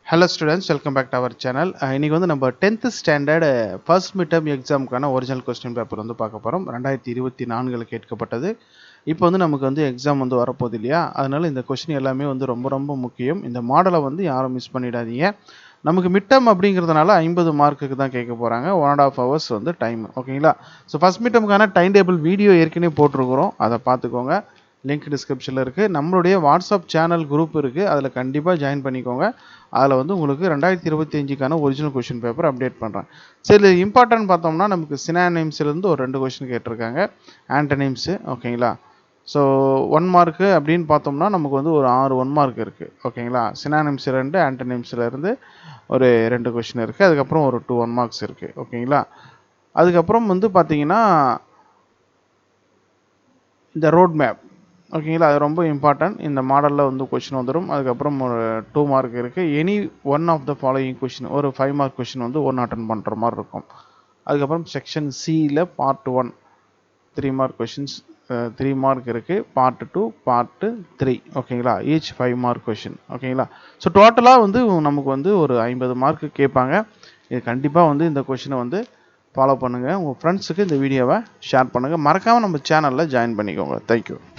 Hello students, welcome back to our channel. இன்னைக்கு வந்து நம்ம 10th ஸ்டாண்டர்ட் ஃபர்ஸ்ட் மிட்டம் எக்ஸாமுக்கான ஒரிஜினல் கொஸ்டின் பேப்பர் வந்து பார்க்க போகிறோம். 2024 கேட்கப்பட்டது. இப்போ வந்து நமக்கு வந்து எக்ஸாம் வந்து வரப்போகுது இல்லையா, அதனால இந்த கொஸ்டின் எல்லாமே வந்து ரொம்ப ரொம்ப முக்கியம். இந்த மாடலை வந்து யாரும் மிஸ் பண்ணிடாதீங்க. நமக்கு மிட்டம் அப்படிங்கிறதுனால 50 மார்க்குக்கு தான் கேட்க போகிறாங்க. 1.5 hours வந்து டைம். ஓகேங்களா? ஸோ ஃபர்ஸ்ட் மிட்டமுக்கான டைம் டேபிள் வீடியோ ஏற்கனவே போட்டிருக்கிறோம், அதை பார்த்துக்கோங்க. லிங்க் டிஸ்கிரிப்ஷனில் இருக்குது. நம்மளுடைய வாட்ஸ்அப் சேனல் குரூப் இருக்குது, அதில் கண்டிப்பாக ஜாயின் பண்ணிக்கோங்க. அதில் வந்து உங்களுக்கு 2025க்கான ஒரிஜினல் கொஷின் பேப்பர் அப்டேட் பண்ணுறேன். சரி, இம்பார்ட்டன்ட் பார்த்தோம்னா நமக்கு சினானிம்ஸ்லேருந்து ஒரு 2 கொஷின் கேட்டிருக்காங்க, ஆன்டனிம்ஸு. ஓகேங்களா? ஸோ 1 மார்க்கு அப்படின்னு பார்த்தோம்னா நமக்கு வந்து ஒரு 6 1 மார்க் இருக்குது. ஓகேங்களா? சினானிம்ஸ் 2, ஆன்டனிம்ஸ்லேருந்து ஒரு 2 கொஷின் இருக்குது. அதுக்கப்புறம் ஒரு 2 1 மார்க்ஸ் இருக்குது. ஓகேங்களா? அதுக்கப்புறம் வந்து பார்த்தீங்கன்னா இந்த ரோட் மேப். ஓகேங்களா? அது ரொம்ப இம்பார்ட்டன்ட். இந்த மாடலில் வந்து கொஷின் வந்துடும். அதுக்கப்புறம் ஒரு 2 மார்க் இருக்குது. Any one of the following question, ஒரு 5 மார்க் கொஷின் வந்து ஒன்று அட்டன் பண்ணுற மாதிரி இருக்கும். அதுக்கப்புறம் செக்ஷன் சியில் பார்ட் 1 3 மார்க் கொஷின்ஸ் 3 மார்க் இருக்குது. Part 2, part 3. ஓகேங்களா? Each 5 mark question. ஓகேங்களா? ஸோ டோட்டலாக வந்து நமக்கு வந்து ஒரு 50 மார்க்கு கேட்பாங்க. இது கண்டிப்பாக வந்து இந்த கொஷினை வந்து ஃபாலோ பண்ணுங்கள். உங்கள் ஃப்ரெண்ட்ஸுக்கு இந்த வீடியோவை ஷேர் பண்ணுங்கள். மறக்காமல் நம்ம சேனலில் ஜாயின் பண்ணிக்கோங்க. தேங்க்யூ.